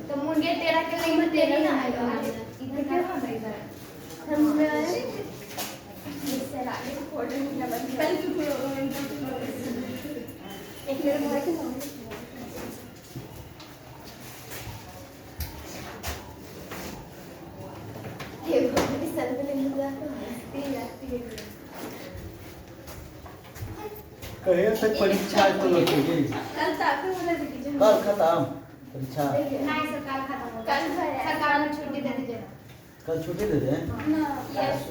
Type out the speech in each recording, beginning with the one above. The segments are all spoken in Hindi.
तो मुंगे तेरा के लिए मैं तेरा ना आएगा इधर क्या समझ आया इससे आगे फोटो नहीं लगा कल एक मेरे भाई के सामने ये फोटो की सेल्फी लेने जा तो हंसती जाती है कहे तक परीक्षा तो लोग गई कल तक मुझे दीजिए कल खत्म परीक्षा नहीं सर कल खत्म हो कल सरकार ने छुट्टी दे दीजिए कल छुट्टी दे दें यस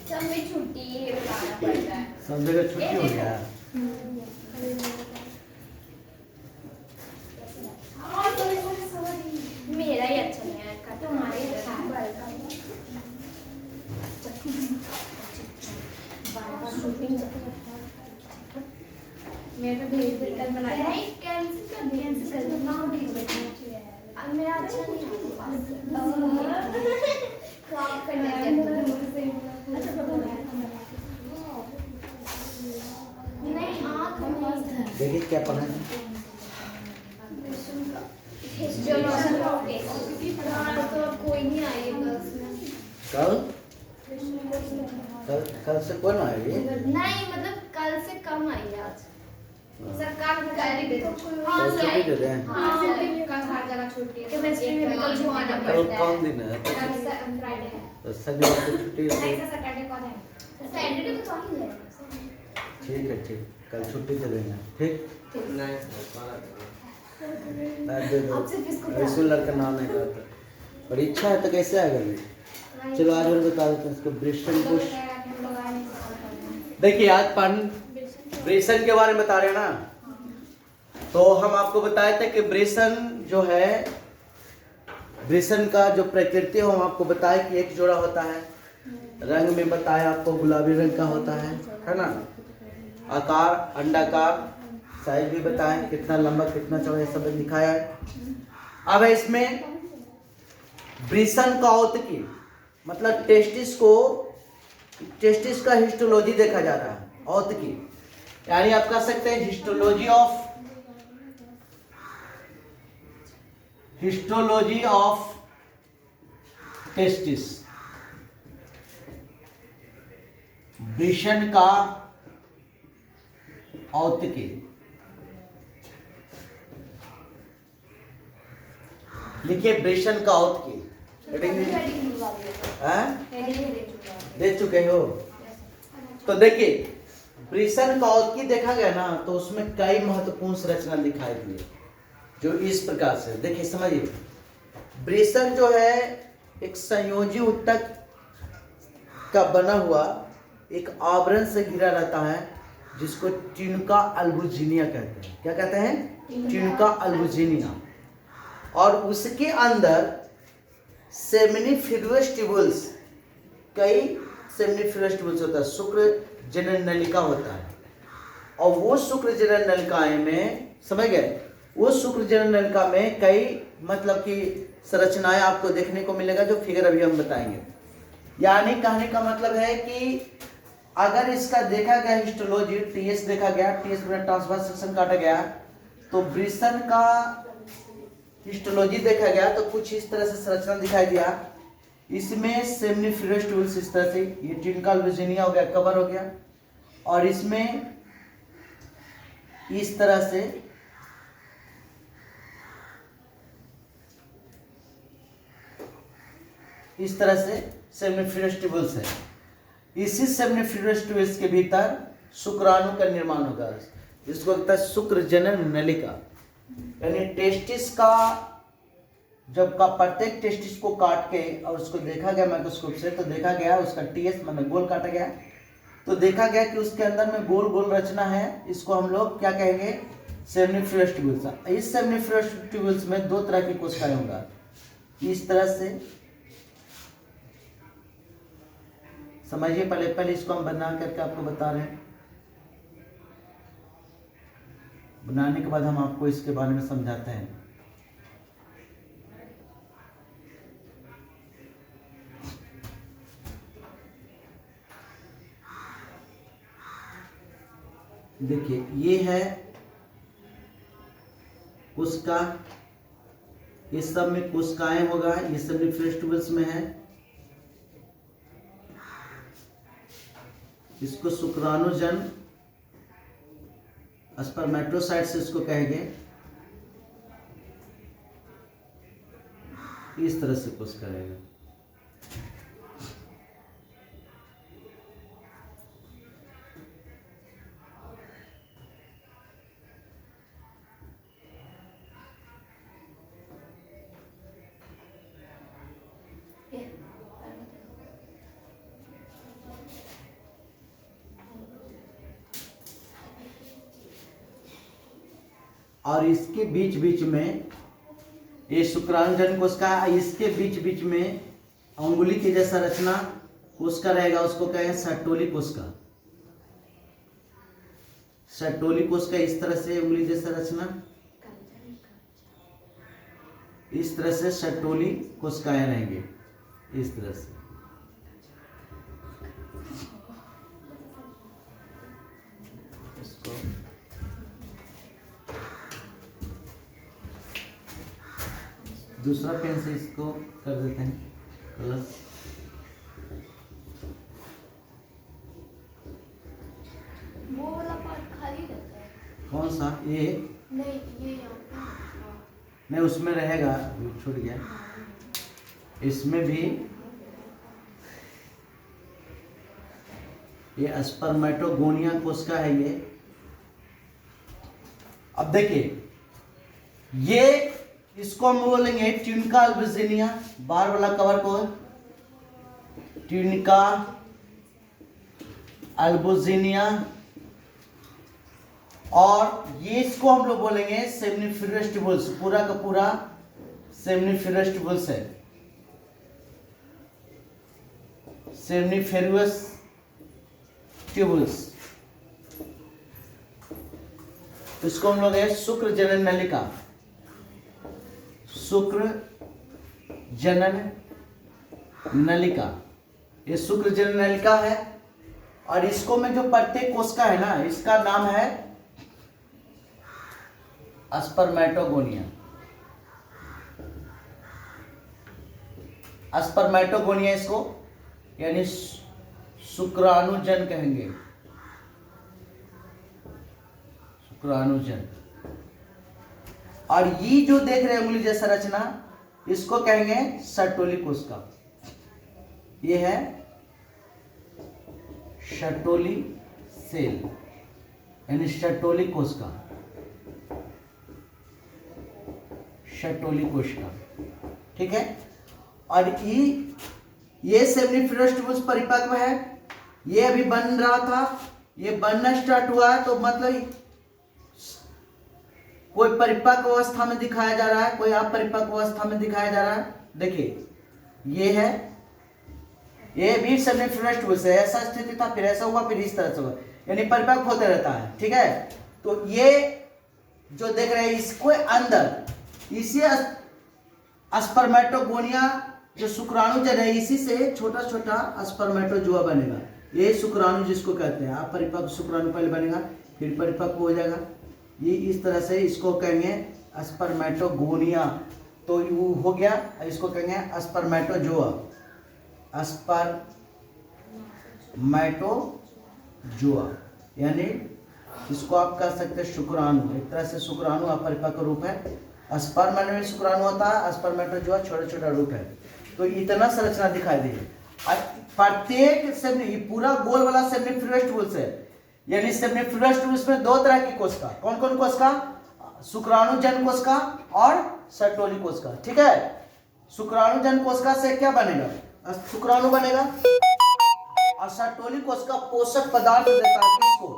सब में छुट्टी लगाना पड़ता है सब जगह छुट्टी हो गया मेरा ही अच्छा नहीं है तुम्हारे अच्छा है मैं तो भेज दे कल बनाया नहीं कैंसिल कर दो ना भेज देना चाहिए अब मेरा अच्छा नहीं है क्रॉप करना है अच्छा नहीं आँख में देखिए क्या पढ़ा है जो रोशन होगे तो कोई नहीं आएगा उसमें कल कल कल से कौन आएगी नहीं मतलब कल से कम आई आज सरकार गाड़ी दे दो कल छुट्टी दे दें हाँ कल हर जगह छुट्टी है केमिस्ट्री में कल छुआना कल पड़ता है कौन दिन है कल फ्राइडे है तो शनिवार को छुट्टी नहीं होगी सर सैटरडे कौन है सैटरडे तो कौन है ठीक है ठीक कल छुट्टी दे देंगे ठीक मैं दे दो रसूल लड़का नाम है का परीक्षा है तो कैसे आएगा ये चलो आज और बता देते हैं इसको ब्रिस्टन पुश देखिए आज ब्रेसन के बारे में बता रहे हैं ना तो हम आपको बताए थे कि ब्रेसन जो है ब्रेसन का जो प्रकृति है हम आपको बताया कि एक जोड़ा होता है रंग में बताया आपको गुलाबी रंग का होता है ना आकार अंडाकार साइज भी बताएं कितना लंबा कितना चौड़ा ये सब दिखाया है अब है इसमें ब्रेसन का औतकी मतलब टेस्टिस का हिस्टोलॉजी देखा जा रहा है औतकी यानी आप कह सकते हैं हिस्टोलॉजी ऑफ टेस्टिस ब्रेसन का औतकी लिखिए ब्रेसन का औतकी दे चुके हो तो देखिए ब्रेसन का औतकी देखा गया ना तो उसमें कई महत्वपूर्ण संरचना दिखाई दी जो इस प्रकार से देखिए समझिए ब्रेसन जो है एक संयोजी ऊतक का बना हुआ एक आवरण से घिरा रहता है जिसको ट्यूनिका अल्बुजिनिया कहते हैं क्या कहते हैं ट्यूनिका अल्बुजिनिया और उसके अंदर सेमिनिफेरस ट्यूबुल्स कई सेमिनिफेरस ट्यूबुल्स होता है शुक्र जनन नलिका होता है और वो शुक्र जनन नलिकाएं में समझ गए वो शुक्र जनन नलिका में कई मतलब कि संरचनाएं आपको देखने को मिलेगा जो फिगर अभी हम बताएंगे यानी कहने का मतलब है कि अगर इसका देखा गया हिस्टोलॉजी टीएस देखा गया टीएस में ट्रांसवर्स सेक्शन काटा गया तो ब्रेसन का हिस्टोलॉजी देखा गया तो कुछ इस तरह से संरचना दिखाई दिया इसमें सेमिनिफेरस ट्यूबुल्स इस तरह से ये ट्यूनिका अल्बुजिनिया हो गया कवर हो गया और इसमें इस तरह से सेमिनिफेरस ट्यूबुल्स है इसी सेमिनिफेरस ट्यूबुल्स के भीतर शुक्राणु का निर्माण होगा जिसको कहता है शुक्र जनन नलिका यानी टेस्टिस का जब का प्रत्येक टेस्टिस को काट के और उसको देखा गया माइक्रोस्कोप से तो देखा गया उसका टीएस मतलब गोल काटा गया तो देखा गया कि उसके अंदर में गोल गोल रचना है इसको हम लोग क्या कहेंगे सेमिनिफेरस ट्यूबुल्स इस सेमिनिफेरस ट्यूबुल्स में दो तरह की कोशिकाएं होगा इस तरह से समझिए पहले इसको हम बना करके आपको बता रहे हैं बनाने के बाद हम आपको इसके बारे में समझाते हैं देखिए ये है कोशिका, इस सब में कोशिकाएं होगा, ये सेमिनिफेरस ट्यूबल्स में है। इसको शुक्राणुजन स्पर्मेटोसाइट्स इसको कहेंगे। इस तरह से कोशिका रहेगा। और इसके बीच बीच में ये शुक्राणुजन कोशिका, इसके बीच बीच में अंगुली की जैसा रचना कोशिका रहेगा, उसको कहेंगे सर्टोली कोशिका। सर्टोली कोशिका इस तरह से उंगली जैसा रचना, इस तरह से सर्टोली कोशिकाएं रहेंगे, इस तरह से। इसको दूसरा पेन से इसको कर देते हैं कलर। वो वाला पार्ट खाली रहता है। कौन सा? ये नहीं, ये यहाँ पे। नहीं, उसमें रहेगा, छूट गया। इसमें भी ये स्पर्मेटोगोनिया कोशिका है ये। अब देखिए, ये इसको हम बोलेंगे ट्यूनिका अल्बुजिनिया, बाहर वाला कवर को ट्यूनिका अल्बुजिनिया, और ये इसको हम लोग बोलेंगे सेमिनिफेरस ट्यूबल्स, पूरा का पूरा सेमिनिफेरस ट्यूबल्स है, सेमिनिफेरस ट्यूबल्स। इसको हम लोग है शुक्र जनन नलिका, शुक्र जनन नलिका, ये शुक्र जनन नलिका है। और इसको में जो प्रत्येक कोशिका है ना, इसका नाम है स्पर्मेटोगोनिया। स्पर्मेटोगोनिया इसको यानी शुक्राणुजन कहेंगे, शुक्राणुजन। और ये जो देख रहे हैं उंगली जैसा रचना, इसको कहेंगे सर्टोली कोशिका। ये है सर्टोली सेल यानी सर्टोली कोशिका, सर्टोली कोशिका, ठीक है। और ये सेमिनिफेरस ट्यूबल्स परिपक्व है, ये अभी बन रहा था, ये बनना स्टार्ट हुआ है, तो मतलब कोई परिपक्व अवस्था में दिखाया जा रहा है, कोई अपरिपक्व अवस्था में दिखाया जा रहा है। देखिए, ये है, ये भी सेमिनिफेरस ट्यूबल्स है, ऐसा स्थिति था, फिर ऐसा हुआ, फिर इस तरह से हुआ, यानी परिपक्व होते रहता है, ठीक है। तो ये जो देख रहे हैं, इसको अंदर इसी स्पर्मेटोगोनिया जो शुक्राणुजन है, इसी से छोटा छोटा स्पर्मेटोजोआ बनेगा। ये शुक्राणु जिसको कहते हैं, अपरिपक्व शुक्राणु पहले बनेगा, फिर परिपक्व हो जाएगा। ये इस तरह से इसको कहेंगे स्पर्मेटोगोनिया, तो वो हो गया। इसको कहेंगे स्पर्मेटोजोआ, स्पर्मेटोजोआ, यानी इसको आप कह सकते हैं शुक्राणु। एक तरह से शुक्राणु अपरिपक्व रूप है, स्पर्म में शुक्राणु होता है, स्पर्मेटोजोआ छोटा छोटा रूप है। तो इतना संरचना दिखाई दे। प्रत्येक सेमिनी, पूरा गोल वाला सेमिनिफेरस ट्यूबल्स है, यानी सेमिनिफेरस ट्यूबल्स में दो तरह की कोशिका। कौन कौन कोशिका? शुक्राणुजन कोशिका और सर्टोली कोशिका, ठीक है। शुक्राणुजन कोशिका से क्या बनेगा? शुक्राणु बनेगा, और सर्टोली कोशिका पोषक पदार्थ देता है किसको?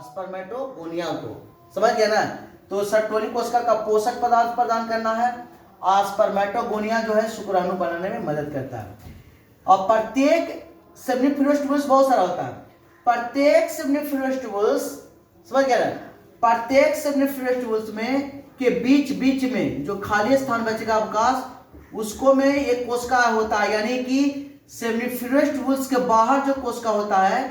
स्पर्मेटोगोनिया को। समझ गया ना? तो सर्टोली कोशिका का पोषक पदार्थ प्रदान करना है, और स्पर्मेटोगोनिया जो है शुक्राणु बनाने में मदद करता है। और प्रत्येक सेमिनिफेरस ट्यूबल्स बहुत सारा होता है, प्रत्येक सेमिनिफेरस ट्यूबल्स, समझ गया ना? प्रत्येक सेमिनिफेरस ट्यूबल्स में के बीच बीच में जो खाली स्थान बचेगा अवकाश, उसको में एक कोशिका होता है, यानी कि सेमिनिफेरस ट्यूबल्स के बाहर जो कोशिका होता है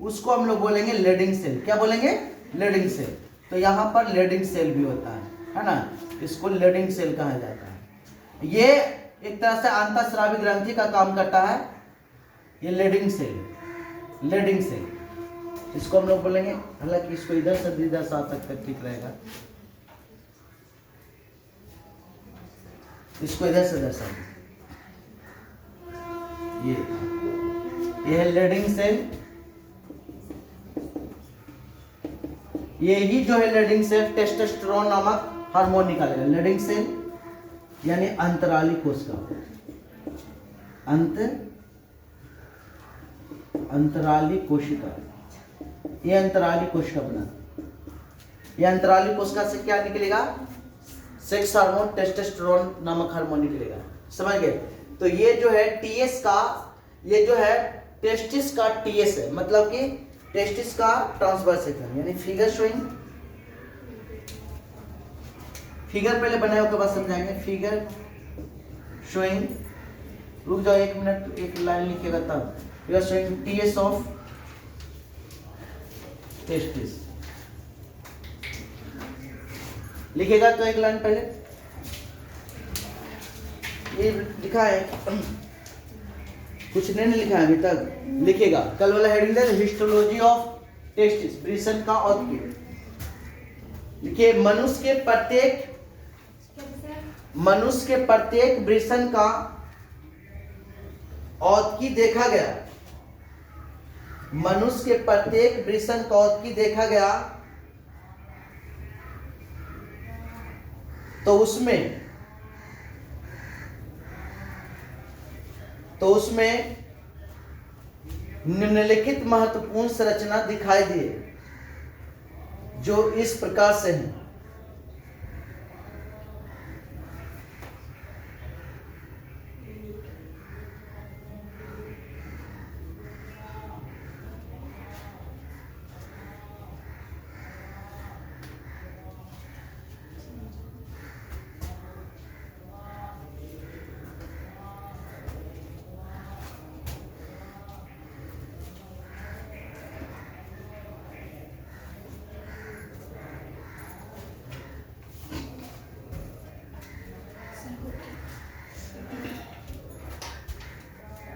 उसको हम लोग बोलेंगे लेडिंग सेल। क्या बोलेंगे? Leydig cell. तो यहाँ पर लेडिंग सेल भी होता है। है ना, इसको लीडिंग सेल कहा जाता है। ये एक तरह से अंतःस्रावी ग्रंथि का काम करता है, ये लीडिंग सेल, लीडिंग सेल इसको हम लोग बोलेंगे। हालांकि इसको इधर से इधर से आ सकते ठीक रहेगा, इसको इधर से दर्शा, ये है लीडिंग सेल। ये ही जो है लीडिंग सेल टेस्टोस्टेरोन नामक हार्मोन निकालेगा। लीडिंग सेल यानी अंतराली कोशिका, अंतराली कोशिका, ये अंतराली कोशिका बना। ये अंतराली कोशिका से क्या निकलेगा? सेक्स हार्मोन टेस्टोस्टेरोन नामक हार्मोन निकलेगा। समझ गए? तो ये जो है टीएस का, ये जो है टेस्टिस का टीएस है, मतलब कि टेस्टिस का ट्रांसवर्स सेक्शन, यानी फिगर शोइंग। फिगर पहले बनाए उसके बाद समझाएंगे। फिगर शोइंग, रुक जाओ एक मिनट, एक लाइन लिखिएगा तब। Figure showing TS of testis लिखेगा तो एक लाइन पहले ये लिखा है, कुछ नहीं लिखा है अभी तक, लिखेगा। कल वाला हेडिंग है हिस्टोलॉजी ऑफ टेस्टिस, ब्रिसन का और लिखिए। मनुष्य के प्रत्येक ब्रिसन का औतकी देखा गया, मनुष्य के प्रत्येक ब्रिसन का औतकी देखा गया तो उसमें निम्नलिखित महत्वपूर्ण संरचना दिखाई दिए जो इस प्रकार से हैं।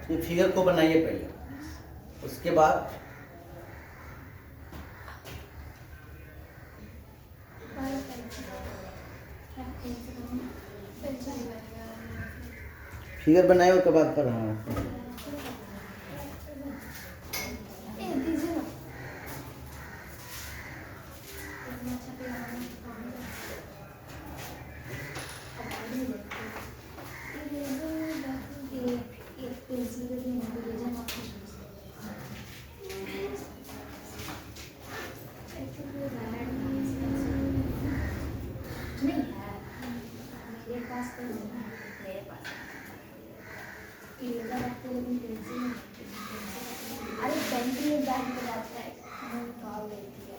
ये फिगर को बनाइए पहले, उसके बाद फिगर बनाए उसके बाद पढ़ाना। अरे पेंसिल बैग में जाता है, निकाल देती है।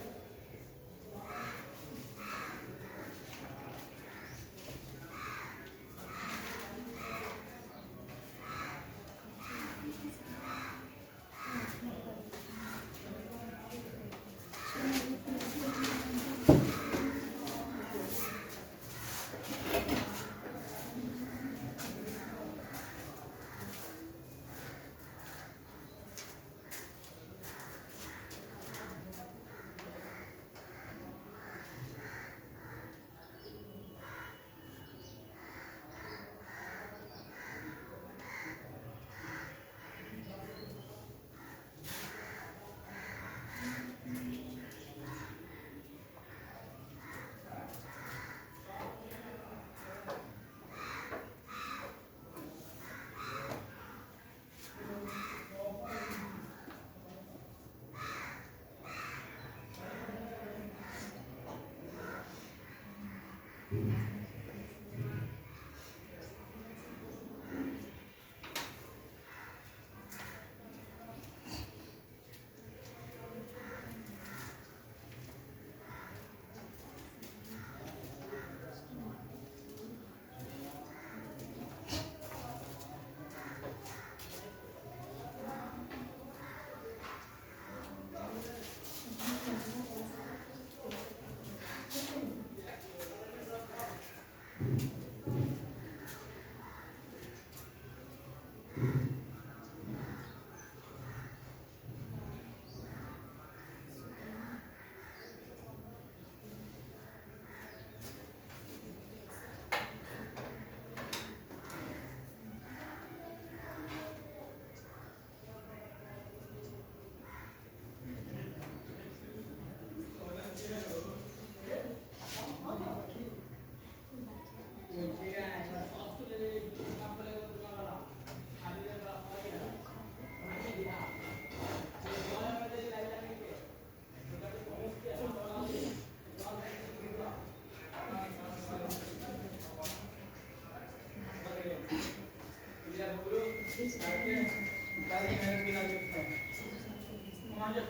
इसका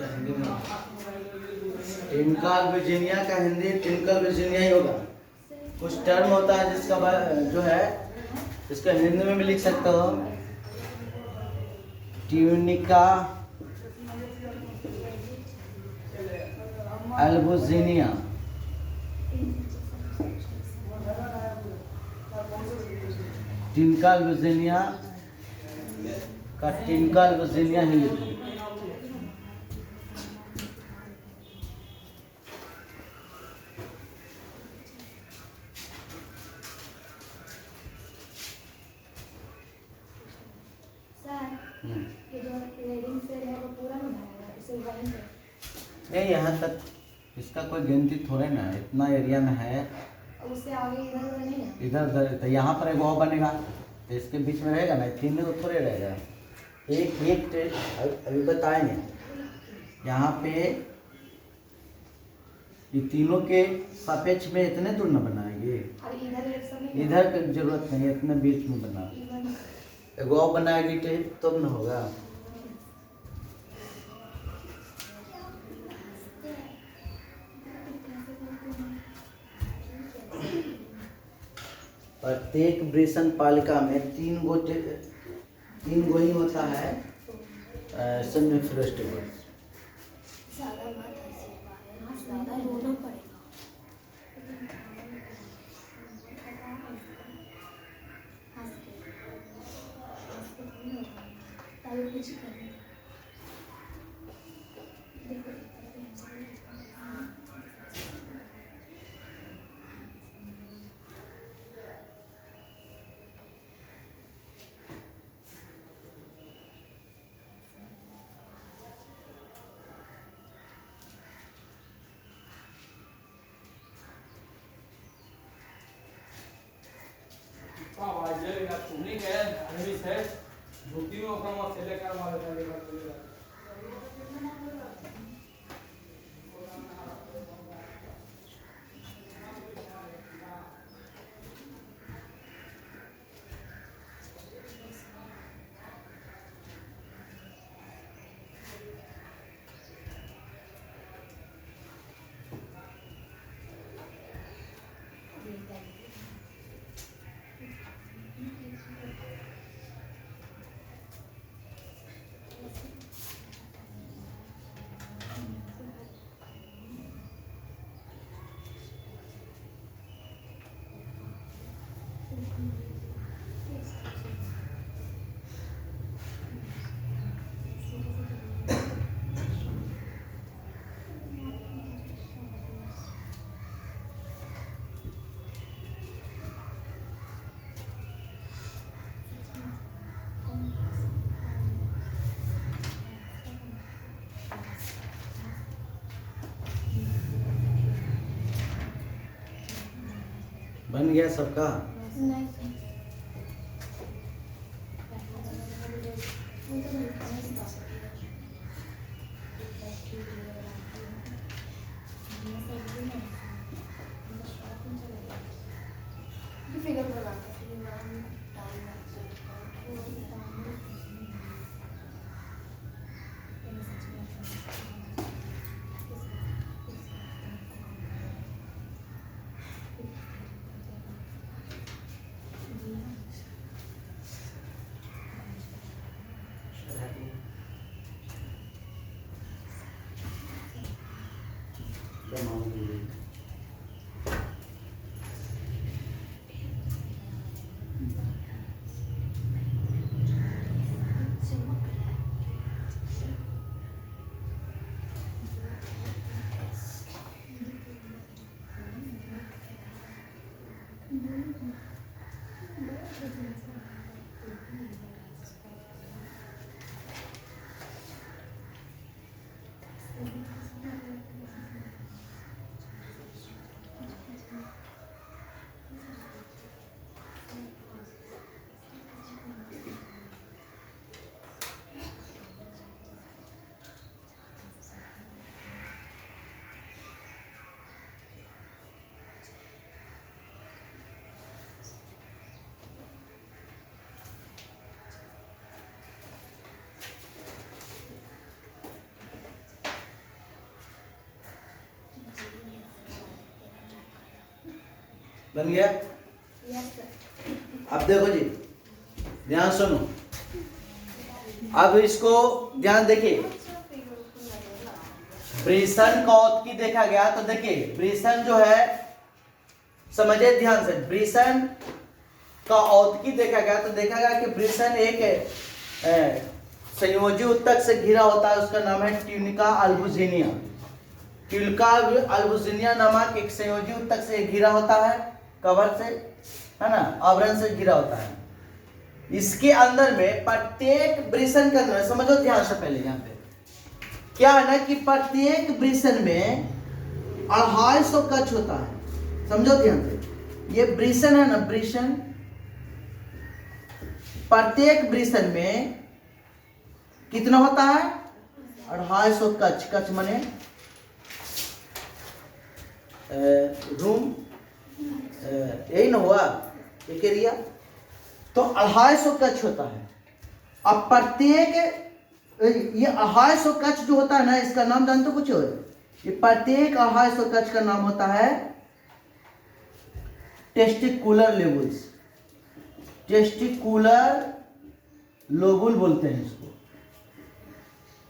हिंदी में टिनकल वर्जीनिया का हिंदी टिनकल वर्जीनिया ही होगा। कुछ टर्म होता है जिसका जो है इसका हिंदी में भी लिख सकते हो, ट्यूनिका अल्बुजिनिया, टिनकल वर्जीनिया का टिनकल वर्जीनिया ही लिखो। ये जो रेडिंग से है वो पूरा नहीं बनाया, इसे वहीं पे नहीं, यहाँ तक इसका कोई गिनती थोड़े ना है, इतना एरिया में है। उससे आगे इधर उधर नहीं है। इधर उधर तो यहाँ पर एक और बनेगा तो इसके बीच में रहेगा ना, तीन तो थोड़े रहेगा। एक एक अभी बताएंगे यहाँ पे ये तीनों के सापेक्ष में इतने दूर न बनाएंगे, अभी इधर एक सब नहीं इधर की जरूरत नहीं, इतने बीच में बना एक और बनाएगी टेप तब न होगा। प्रत्येक वृषण पालिका में तीन गो ही होता है सेमीफ्रोस्ट। ज़्यादा मत हंसी, ज़्यादा रोना पड़ेगा। हंस के नहीं होगा, तभी कुछ करना। देखो बन गया सबका। नहीं फिगर बना बन गया? Yes sir. अब देखो जी, ध्यान सुनो, अब इसको ध्यान देखिए। ब्रिसन का औतकी देखा गया तो देखिए ब्रिसन जो है, समझे ध्यान से, ब्रिसन का औतकी देखा गया तो देखा गया कि ब्रिसन एक संयोजी उत्तक से घिरा होता है, उसका नाम है ट्यूनिका अल्बुजिनिया। ट्यूनिका अल्बुजिनिया नामक एक संयोजी उत्तक से घिरा होता है, कवर से, है ना, आवरण से घिरा होता है। इसके अंदर में प्रत्येक ब्रिसन के अंदर, समझो ध्यान से, पहले यहाँ पे क्या है ना कि प्रत्येक ब्रिसन में 250 कक्ष होता है, समझो ध्यान से। ये ब्रिसन है ना, ब्रिसन, प्रत्येक ब्रिसन में कितना होता है? 250 कक्ष। कक्ष माने रूम, यही ना हुआ, एक एरिया, तो 250 कक्ष होता है। अब प्रत्येक ये 250 कक्ष जो होता है ना, इसका नाम जानते हो कुछ हो? ये प्रत्येक 250 कक्ष का नाम होता है टेस्टिकुलर लेवल्स। टेस्टिकुलर लोबुल बोलते हैं इसको,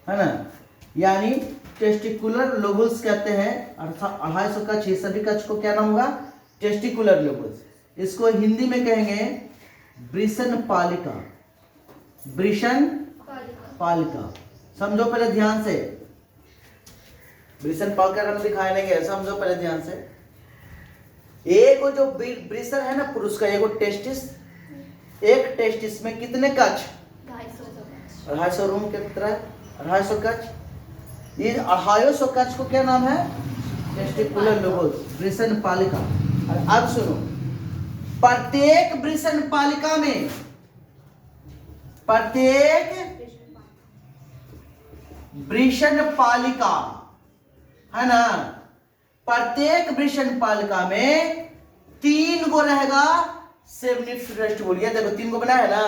है ना, यानी टेस्टिकुलर लोबुल्स कहते हैं। 250 कक्ष, ये सभी कक्ष को क्या नाम होगा? टेस्टिकुलर लोबुल्स। इसको हिंदी में कहेंगे ब्रिसन पालिका। ब्रिसन पालिका, समझो पहले ध्यान से। ब्रिसन पालिका हम दिखाए नहीं गए, समझो पहले ध्यान से। एक जो ब्रिसन है ना पुरुष का, एक टेस्टिस, एक टेस्टिस में कितने कक्ष? 250 रूम के तरह 250 कक्ष। ये 250 कक्ष को क्या नाम है? टेस्टिकुलर लोबुल्स, ब्रिसन पालिका। और अब सुनो, प्रत्येक ब्रिसन पालिका में, प्रत्येक ब्रिसन पालिका, है ना, प्रत्येक ब्रिसन पालिका में 3 गो रहेगा सेमनीफेरस। बोलिए, देखो 3 गो बना है ना,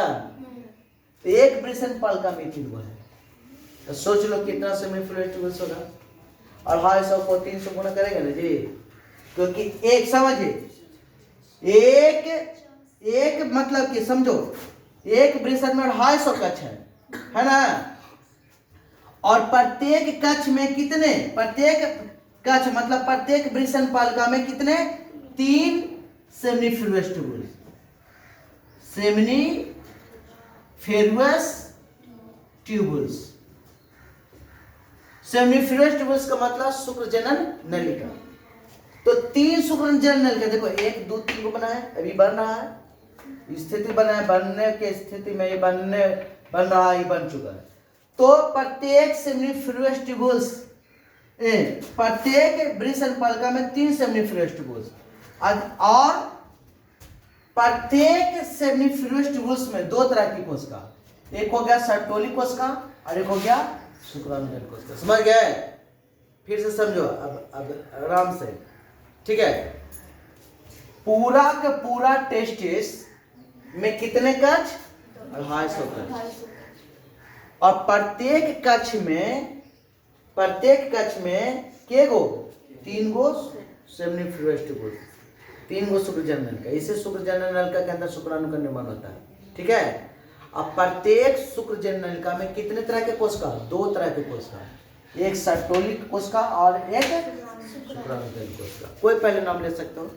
एक ब्रिसन पालिका में 3 गो है, तो सोच लो कितना सेमनीफेरस होगा। 250 को 300 गुना करेंगे ना जी, क्योंकि एक, समझिए, एक मतलब कि समझो, एक ब्रिसन में 250 कक्ष है ना, और प्रत्येक कक्ष में कितने? प्रत्येक कक्ष मतलब प्रत्येक ब्रिसन पालिका में कितने? 3 seminiferous tubules. Seminiferous tubules, seminiferous tubules का मतलब शुक्रजनन नलिका। तो 3 शुक्रजनन नलिका, देखो 1 2 3 को बना है, अभी बन रहा है, स्थिति बना है, बनने के स्थिति में ये बन रहा है, ये बन चुका है। तो प्रत्येक सेमनीफेरस ट्यूबल्स, प्रत्येक ब्रिसन पालिका में 3 सेमनीफेरस ट्यूबल्स, और प्रत्येक सेमनीफेरस ट्यूबल्स में 2 तरह की कोशिका, एक हो गया सर्टोली कोशिका और एक हो गया शुक्राणुजन कोशिका। समझ गए? फिर से समझो, अब आराम से, ठीक है। पूरा का पूरा टेस्टिस में कितने कक्ष? 250 कक्ष, और प्रत्येक कक्ष में के गो? 3 गो सेमनीफेरस ट्यूबल्स, 3 गो शुक्रजनन नलिका। इसे शुक्रजनन नलिका के अंदर शुक्राणु का निर्माण होता है, ठीक है। अब प्रत्येक शुक्रजनन नलिका में कितने तरह के कोशिका? 2 तरह के कोशिका, एक सर्टोली कोशिका और एक शुक्राणुजन कोशिका। कोई पहले नाम ले सकते हो।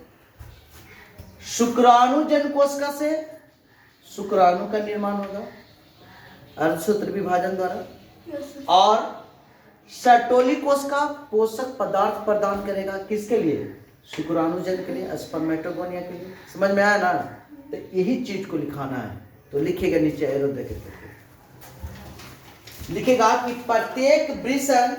शुक्राणुजन कोशिका से शुक्राणु का निर्माण होगा अर्धसूत्र विभाजन द्वारा, और सर्टोली कोशिका पोषक पदार्थ प्रदान करेगा, किसके लिए? शुक्राणुजन के लिए, स्पर्मेटोगोनिया के लिए। समझ में आया ना? तो यही चीज को लिखाना है, तो लिखेगा नीचे एरो देके, लिखेगा कि प्रत्येक ब्रिसन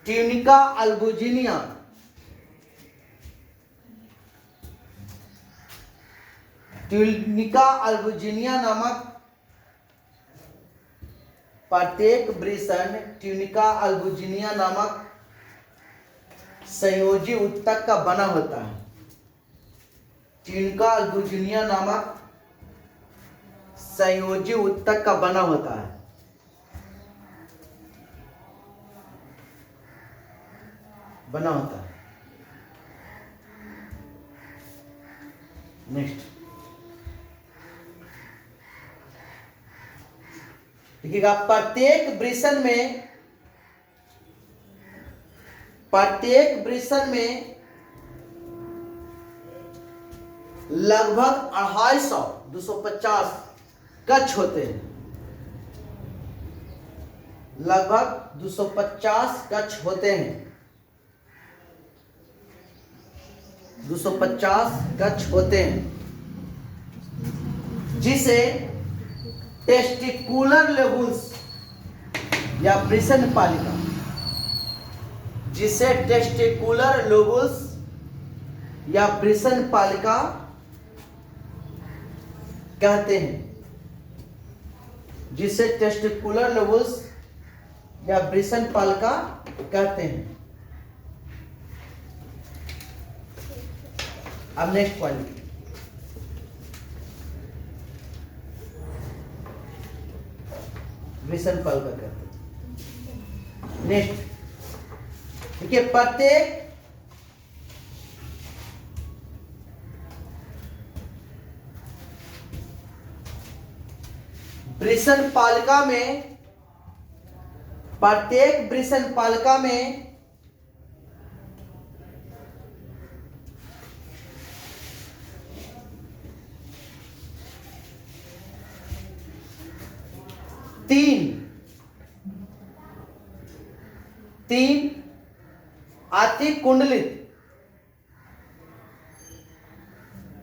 ट्यूनिका अल्बुजिनिया नामक प्रत्येक ब्रिसन ट्यूनिका अल्बुजिनिया नामक संयोजी उत्तक का बना होता है। ट्यूनिका अल्बुजिनिया नामक संयोजी उत्तक का बना होता है। बना होता है। नेक्स्ट देखिएगा, प्रत्येक वृषण में लगभग 250 कक्ष होते हैं। लगभग 250 कक्ष होते हैं। 250 कक्ष होते हैं, जिसे टेस्टिकुलर लोबुल्स या वृषण पालिका, जिसे टेस्टिकुलर लोबुल्स या वृषण पालिका कहते हैं। जिसे टेस्टिकुलर लोबुल्स या वृषण पालिका कहते हैं। अब नेक्स्ट पॉइंट, वृषण पालिका कहते हैं। नेक्स्ट देखिए, प्रत्येक वृषण पालिका में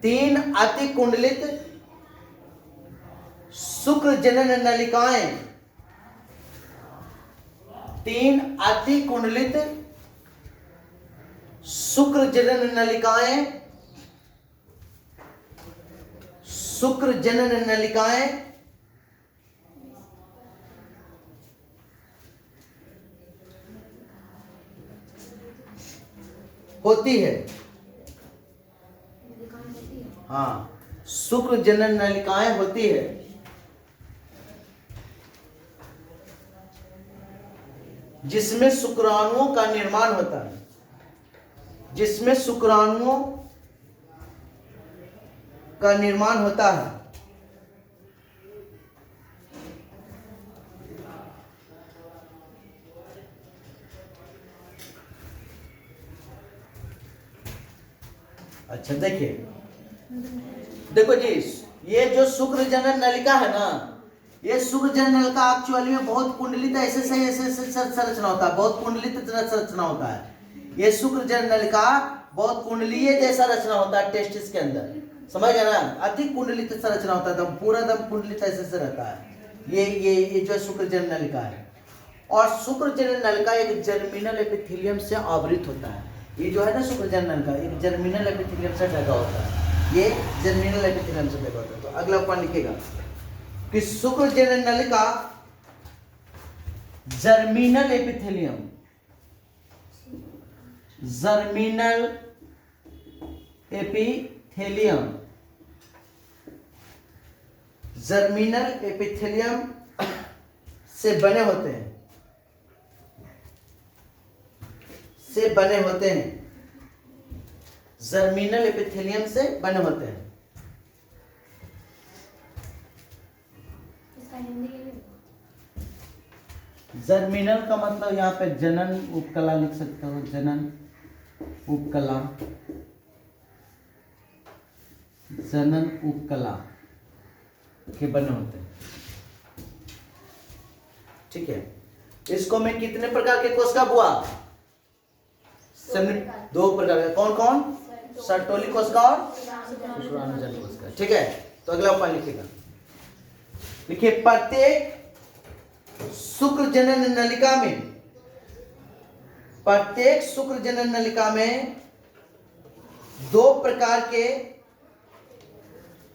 तीन अतिकुंडलित शुक्र जनन नलिकाएं, 3 अतिकुंडलित शुक्र जनन नलिकाएं होती है। हाँ, शुक्र जनन नलिकाएं होती है, जिसमें शुक्राणुओं का निर्माण होता है। जिसमें शुक्राणुओं का निर्माण होता है। अच्छा देखो जी, ये जो शुक्र जनन नलिका है ना, ये शुक्र जनन नलिका एक्चुअली में बहुत कुंडलित ऐसे संरचना होता है। बहुत कुंडलित संरचना होता है। ये शुक्र जनन नलिका बहुत कुंडलीय जैसा रचना होता है टेस्टिस के अंदर, समझ गए ना। अति कुंडलित संरचना होता है, पूरा दम कुंडलित ऐसे से रहता है। ये जो शुक्र जनन नलिका है। और शुक्र जनन नलिका एक जर्मिनल एपिथेलियम से आवृत होता है। ये जो है ना शुक्र जनन नलिका एक जर्मिनल एपिथेलियम से ढका होता है। ये जर्मिनल एपिथेलियम से ढका होता है। तो अगला पॉइंट लिखेगा कि शुक्र जनन नलिका जर्मिनल एपिथेलियम से बने होते हैं। जर्मिनल एपिथेलियम से बने होते हैं। जर्मिनल का मतलब यहाँ पे जनन उपकला लिख सकते हो। जनन उपकला के बने होते हैं। ठीक है, इसको मैं कितने प्रकार के कोशिका बुआ? 2 प्रकार के। कौन कौन? सर्टोली कोशिका और शुक्राणुजन्य कोशिका। ठीक है, तो अगला पॉइंट लिखिएगा। देखिए, प्रत्येक शुक्र जनन नलिका में 2 प्रकार के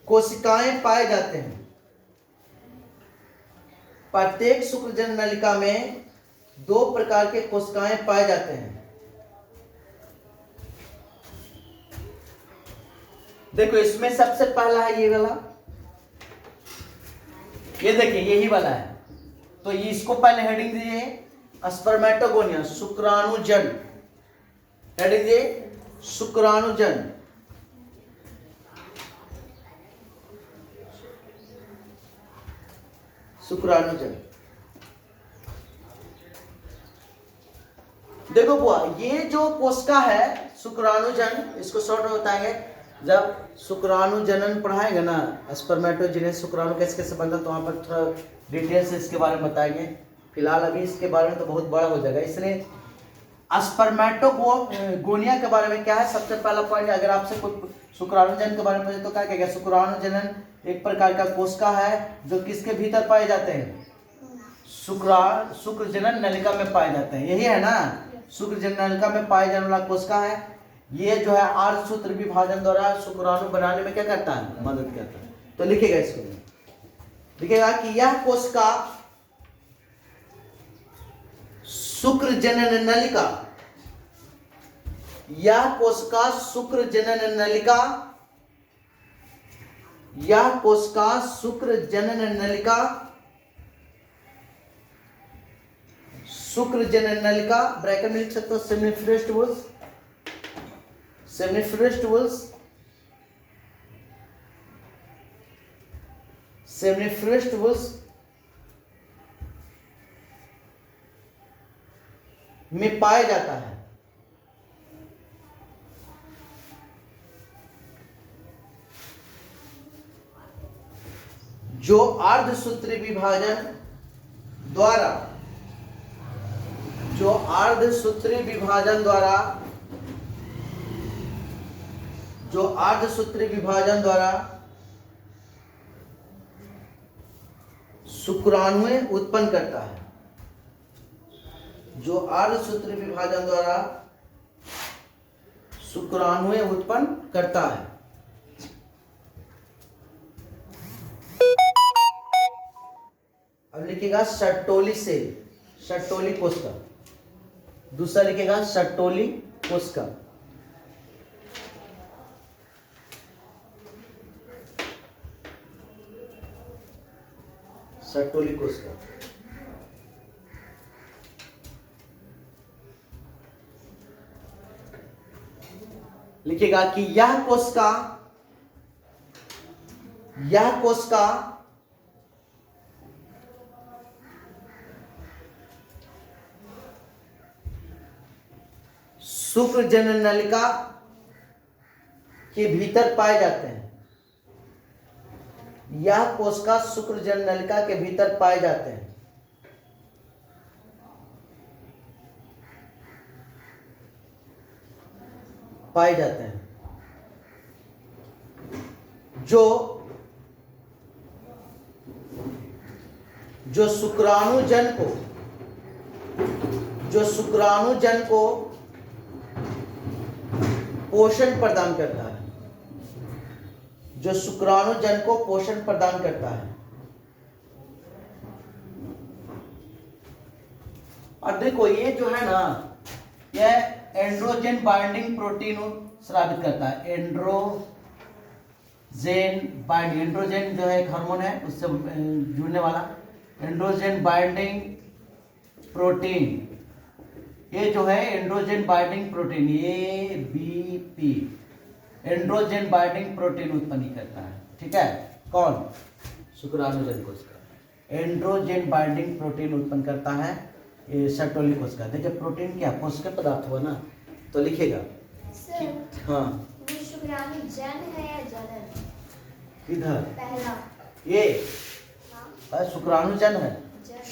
कोशिकाएं पाए जाते हैं। प्रत्येक शुक्र जनन नलिका में 2 प्रकार के कोशिकाएं पाए जाते हैं। देखो, इसमें सबसे पहला है ये वाला। ये देखिए, यही वाला है। तो इसको पहले हेडिंग दीजिए, स्पर्मेटोगोनिया, शुक्राणुजन। दैट इज ए शुक्राणुजन। शुक्राणुजन। देखो बुआ, ये जो कोशिका है शुक्राणुजन, इसको शॉर्ट में बताएंगे जब शुक्राणु जनन पढ़ाएंगे ना, स्पर्मेटोजेनेसिस शुक्राणु कैसे कैसे बनता है, तो वहां पर थोड़ा डिटेल से इसके बारे में बताएंगे। फिलहाल अभी इसके बारे में तो बहुत बड़ा हो जाएगा, इसलिए स्पर्मेटोगोनिया के बारे में क्या है, सबसे पहला पॉइंट, अगर आपसे कोई शुक्राणुजन के बारे में पूछे तो क्या कहेगा, शुक्राणुजनन एक प्रकार का कोशिका है जो किसके भीतर पाए जाते हैं, शुक्र जनन नलिका में पाए जाते हैं, यही है ना, शुक्र जनन नलिका में पाए जाने वाला कोशिका है। ये जो है अर्धसूत्र विभाजन द्वारा शुक्राणु बनाने में क्या करता है, मदद करता है। तो लिखेगा इसको, लिखेगा कि यह कोशिका शुक्र जनन नलिका, यह कोशिका शुक्र जनन नलिका, यह कोशिका शुक्र जनन नलिका, शुक्र जनन नलिका ब्रैकेट में लिख सकते हो seminiferous tubules, seminiferous tubules, seminiferous tubules में पाया जाता है। जो अर्धसूत्री विभाजन द्वारा, जो अर्धसूत्री विभाजन द्वारा, जो अर्धसूत्री विभाजन द्वारा शुक्राणुएं उत्पन्न करता है, जो अर्धसूत्री विभाजन द्वारा शुक्राणुएं उत्पन्न करता है। अब लिखेगा सर्टोली सेल, सर्टोली कोशिका, दूसरा लिखेगा सर्टोली कोशिका। सर्टोली कोशिका, लिखेगा कि यह कोशिका, यह कोशिका शुक्र जनन नलिका के भीतर पाए जाते हैं, यह कोशिका शुक्र जनन नलिका के भीतर पाए जाते हैं। पाए जाते हैं जो शुक्राणुजन को, जो शुक्राणुजन को पोषण प्रदान करता है, जो शुक्राणुजन को पोषण प्रदान करता है। और देखो ये जो है ना, यह एंड्रोजन बाइंडिंग प्रोटीन स्रावित करता है। एंड्रोजन बाइंडिंग, एंड्रोजन जो है एक हार्मोन है, उससे जुड़ने वाला एंड्रोजन बाइंडिंग प्रोटीन, ये जो है androgen binding protein, ABP, androgen binding protein उत्पन्न करता है। ठीक है, कौन, शुक्राणुजन कोशिका एंड्रोजन बाइंडिंग प्रोटीन उत्पन्न करता है, ये सर्टोली कोशिका। देखिए प्रोटीन क्या पोषक पदार्थ हुआ ना, तो लिखेगा कि हाँ, वो शुक्राणुजन है या जनन, इधर पहला ये हाँ? शुक्राणुजन है,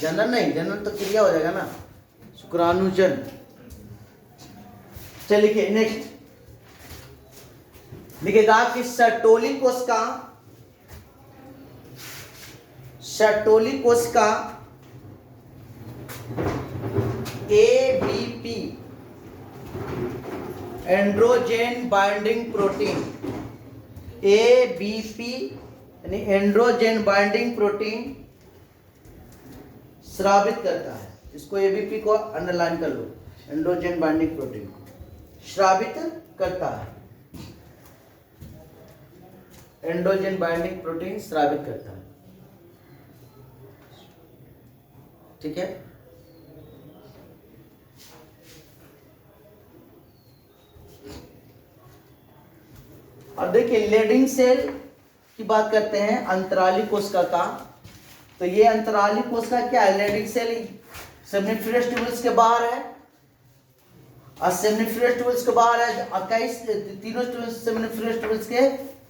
जनन नहीं, जनन तो क्रिया हो जाएगा ना, शुक्राणुजन। चलिए लिखिए नेक्स्ट, लिखेगा कि सर्टोली कोशिका, सर्टोली कोशिका ABP androgen binding protein, ABP यानी एंड्रोजन बाइंडिंग प्रोटीन स्रावित करता है। इसको ABP को अंडरलाइन कर लो, एंड्रोजन बाइंडिंग प्रोटीन को स्रावित करता है, एंड्रोजन बाइंडिंग प्रोटीन स्रावित करता है। ठीक है, अब देखिए लेडिंग सेल की बात करते हैं, अंतराली कोशिका का। तो ये अंतराली कोशिका क्या है? लेडिंग सेल सेमिनिफरस ट्यूबल्स के बाहर है, और सेमिनिफरस ट्यूबल्स के बाहर है, और कई तीनों सेमिनिफरस ट्यूबल्स के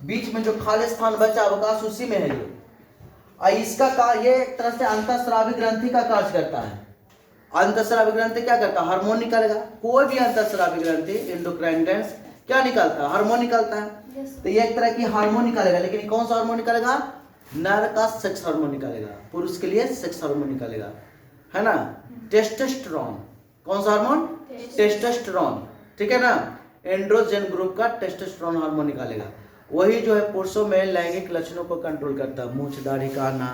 बीच में जो खाली स्थान बचा अवकाश उसी में है ये। और इसका ये एक तरह से अंतःस्रावी ग्रंथि का कार्य करता है। अंतःस्रावी ग्रंथि क्या करता है? हार्मोन निकालेगा। कोई भी अंतःस्रावी ग्रंथि एंडोक्राइन ग्लैंड्स क्या निकालता है? हार्मोन निकालता है। तो ये एक तरह की हार्मोन निकालेगा, लेकिन कौन सा हार्मोन निकालेगा? नर का सेक्स हार्मोन निकालेगा, पुरुष के लिए सेक्स हार्मोन निकालेगा, है ना, टेस्टोस्टेरोन। कौन सा हार्मोन? टेस्टोस्टेरोन, ठीक है ना। एंड्रोजन ग्रुप का टेस्टोस्टेरोन हार्मोन निकालेगा। वही जो है पुरुषों में लैंगिक लक्षणों को कंट्रोल करता है, मूंछ दाढ़ी का आना,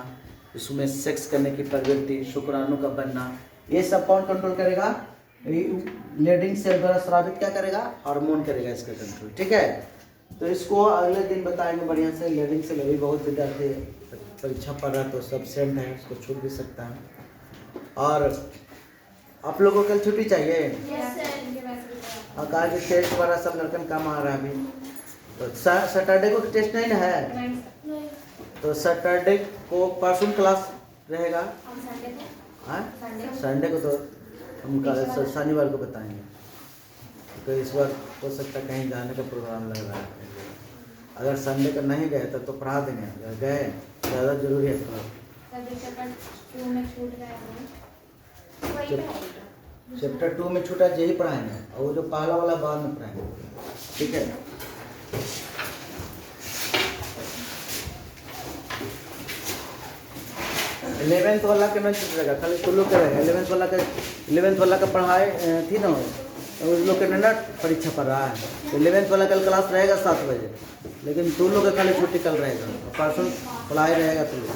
उसमें सेक्स करने की प्रवृत्ति, शुक्राणु का बनना, ये सब कौन कंट्रोल करेगा? लेडिंग सेल द्वारा स्रावित क्या करेगा? हार्मोन करेगा इसका कंट्रोल, ठीक है। तो इसको अगले दिन बताएंगे बढ़िया से। लेडिंग सेल अभी बहुत विद्यार्थी परीक्षा पढ़ रहा है तो सब सेंट है, उसको छूट भी सकता है। और आप लोगों को कल छुट्टी चाहिए? और कहा कि टेस्ट वाला सब लड़कन काम आ रहा है अभी, तो सैटरडे को टेस्ट नहीं ना है, तो सैटरडे को पर्सनल क्लास रहेगा। संडे को तो हम शनिवार को बताएंगे, तो इस बार हो सकता है कहीं जाने का प्रोग्राम लग रहा है। अगर संडे को नहीं गए तो पढ़ा देंगे, अगर गए ज़्यादा जरूरी है तो चैप्टर 2 में छूटा यही पढ़ाएंगे, और वो जो पहला वाला बाद में पढ़ाएंगे, ठीक है। इलेवेंथ वाला के नहीं छूटेगा, खाली तो लोग करेगा। इलेवेंथ वाला का पढ़ाई थी ना, उस लोग के ना परीक्षा पढ़ रहा है, तो 11th वाला कल क्लास रहेगा 7 बजे, लेकिन तुम लोग का खाली छुट्टी कल रहेगा, परसों पढ़ाई रहेगा तुम लोग।